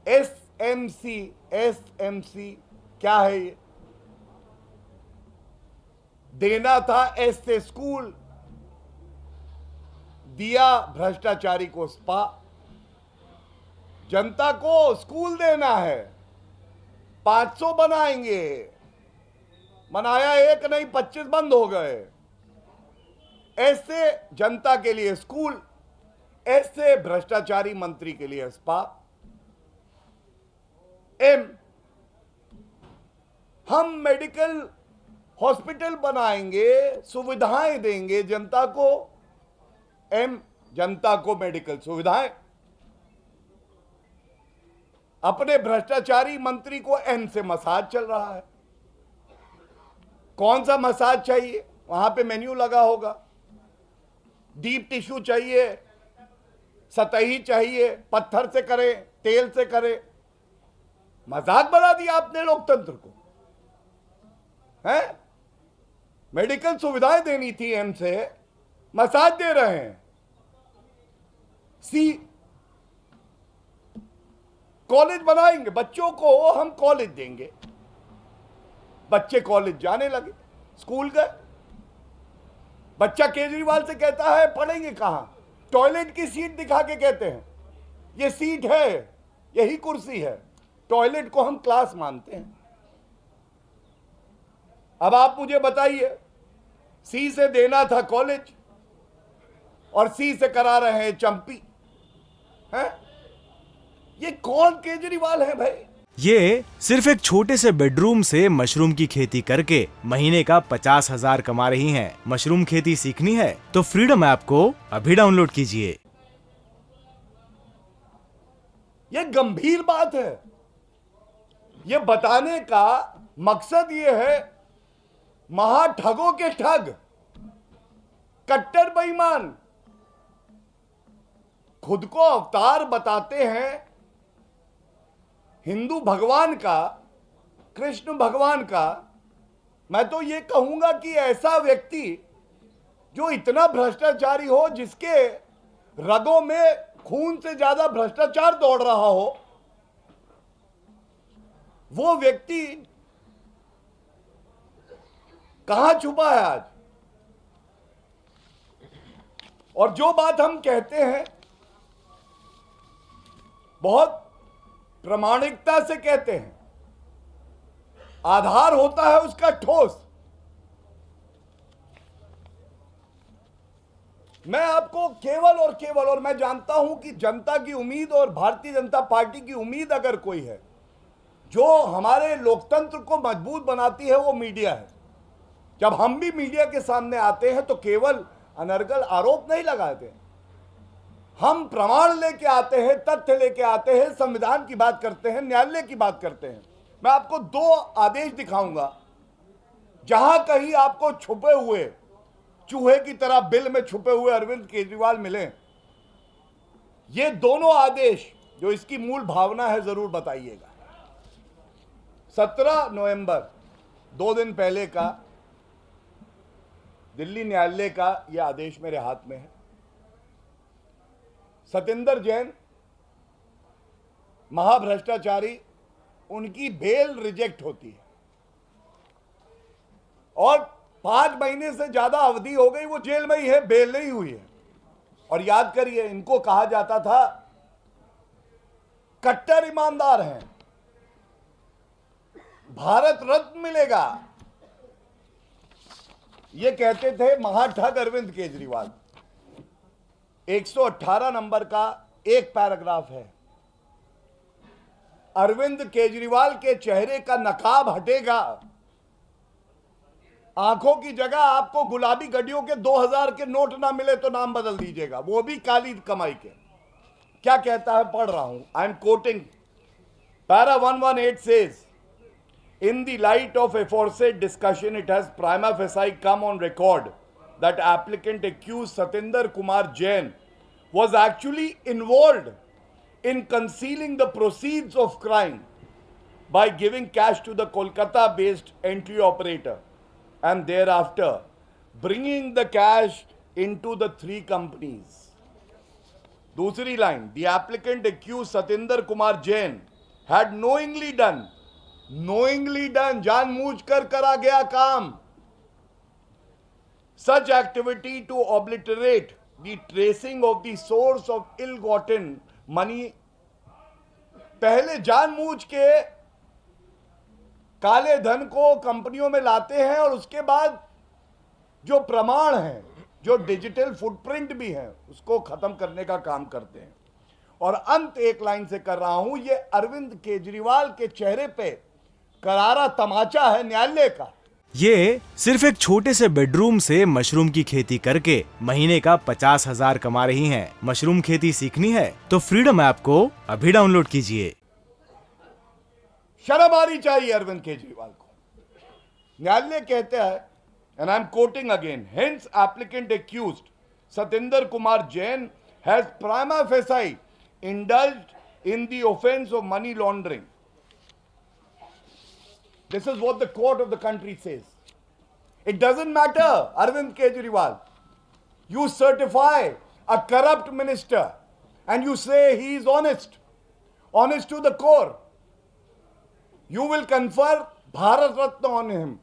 SMC, SMC क्या है ये? देना था एस से स्कूल, दिया भ्रष्टाचारी को स्पा। जनता को स्कूल देना है, 500 बनाएंगे, बनाया एक नहीं 25 बंद हो गए। ऐसे जनता के लिए स्कूल, ऐसे भ्रष्टाचारी मंत्री के लिए स्पा। एम, हम मेडिकल हॉस्पिटल बनाएंगे, सुविधाएं देंगे जनता को। एम, जनता को मेडिकल सुविधाएं। अपने भ्रष्टाचारी मंत्री को एन से मसाज चल रहा है। कौन सा मसाज चाहिए? वहां पे मेन्यू लगा होगा। डीप टिश्यू चाहिए, सतही चाहिए, पत्थर से करे, तेल से करे। मजाक बना दिया आपने लोकतंत्र को, हैं? मेडिकल सुविधाएं देनी थी एम से, मसाज दे रहे हैं। सी, कॉलेज बनाएंगे, बच्चों को हम कॉलेज देंगे। बच्चे कॉलेज जाने लगे, स्कूल गए। बच्चा केजरीवाल से कहता है पढ़ेंगे कहां? टॉयलेट की सीट दिखा के कहते हैं ये सीट है, यही कुर्सी है। टॉयलेट को हम क्लास मानते हैं। अब आप मुझे बताइए, सी से देना था कॉलेज और सी से करा रहे हैं चंपी, हैं? ये कौन केजरीवाल है भाई? ये सिर्फ एक छोटे से बेडरूम से मशरूम की खेती करके महीने का 50,000 कमा रही हैं। मशरूम खेती सीखनी है तो फ्रीडम ऐप को अभी डाउनलोड कीजिए। ये गंभीर बात है। ये बताने का मकसद ये है, महाठगों के ठग, कट्टर बेईमान खुद को अवतार बताते हैं हिंदू भगवान का, कृष्ण भगवान का। मैं तो ये कहूंगा कि ऐसा व्यक्ति जो इतना भ्रष्टाचारी हो, जिसके रगों में खून से ज्यादा भ्रष्टाचार दौड़ रहा हो, वो व्यक्ति कहां छुपा है आज? और जो बात हम कहते हैं बहुत प्रामाणिकता से कहते हैं, आधार होता है उसका ठोस। मैं आपको केवल और केवल, और मैं जानता हूं कि जनता की उम्मीद और भारतीय जनता पार्टी की उम्मीद अगर कोई है जो हमारे लोकतंत्र को मजबूत बनाती है, वो मीडिया है। जब हम भी मीडिया के सामने आते हैं तो केवल अनर्गल आरोप नहीं लगाते, हम प्रमाण लेके आते हैं, तथ्य लेके आते हैं, संविधान की बात करते हैं, न्यायालय की बात करते हैं। मैं आपको 2 आदेश दिखाऊंगा, जहां कहीं आपको छुपे हुए चूहे की तरह बिल में छुपे हुए अरविंद केजरीवाल मिले। ये दोनों आदेश, जो इसकी मूल भावना है, जरूर बताइएगा। 17 नवंबर, 2 दिन पहले का दिल्ली न्यायालय का यह आदेश मेरे हाथ में है। सतेंद्र जैन महाभ्रष्टाचारी, उनकी बेल रिजेक्ट होती है और 5 महीने से ज्यादा अवधि हो गई, वो जेल में ही है, बेल नहीं हुई है। और याद करिए, इनको कहा जाता था कट्टर ईमानदार हैं, भारत रत्न मिलेगा, ये कहते थे महाठग अरविंद केजरीवाल। 118 नंबर का एक पैराग्राफ है, अरविंद केजरीवाल के चेहरे का नकाब हटेगा, आंखों की जगह आपको गुलाबी गड्डियों के 2000 के नोट ना मिले तो नाम बदल दीजिएगा, वो भी काली कमाई के। क्या कहता है, पढ़ रहा हूं, I am quoting. Para 118 says, in the light of aforesaid discussion, it has prima facie come on record that applicant accused Satinder Kumar Jain was actually involved in concealing the proceeds of crime by giving cash to the Kolkata-based entry operator and thereafter bringing the cash into the 3 companies. दूसरी line, the applicant accused Satinder Kumar Jain had knowingly done, जानबूझकर करा गया काम, such activity to obliterate the tracing of the source of ill-gotten money. पहले जानबूझ के काले धन को कंपनियों में लाते हैं और उसके बाद जो प्रमाण हैं, जो डिजिटल फुटप्रिंट भी हैं, उसको खत्म करने का काम करते हैं। और अंत एक लाइन से कर रहा हूं, ये अरविंद केजरीवाल के चेहरे पे करारा तमाचा है न्यायालय का। ये सिर्फ एक छोटे से बेडरूम से मशरूम की खेती करके महीने का 50,000 कमा रही हैं। मशरूम खेती सीखनी है तो फ्रीडम ऐप को अभी डाउनलोड कीजिए। शर्म आनी चाहिए अरविंद केजरीवाल को। न्यायालय कहता है, and I'm quoting again, hence applicant accused Satinder Kumar Jain has prima facie indulged in the offense of money laundering. This is what the court of the country says. It doesn't matter, Arvind Kejriwal. You certify a corrupt minister and you say he is honest to the core. You will confer Bharat Ratna on him.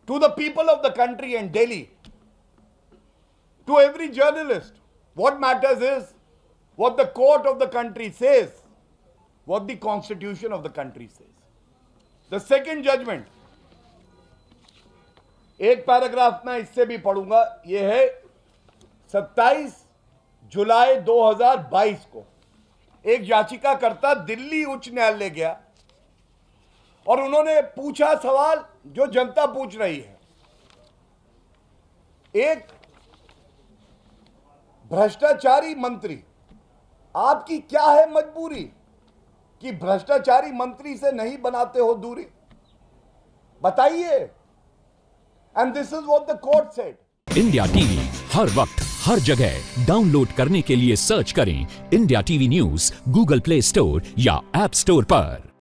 To the people of the country and Delhi, to every journalist, what matters is what the court of the country says, what the constitution of the country says. The second judgment, एक paragraph में इससे भी पढ़ूंगा, यह है 27 जुलाई 2022 को एक याचिकाकर्ता दिल्ली उच्च न्यायालय गया और उन्होंने पूछा सवाल जो जनता पूछ रही है। एक भ्रष्टाचारी मंत्री, आपकी क्या है मजबूरी कि भ्रष्टाचारी मंत्री से नहीं बनाते हो दूरी? बताइए। And this is what the court said. India TV हर वक्त हर जगह डाउनलोड करने के लिए सर्च करें India TV news Google Play Store या ऐप स्टोर पर।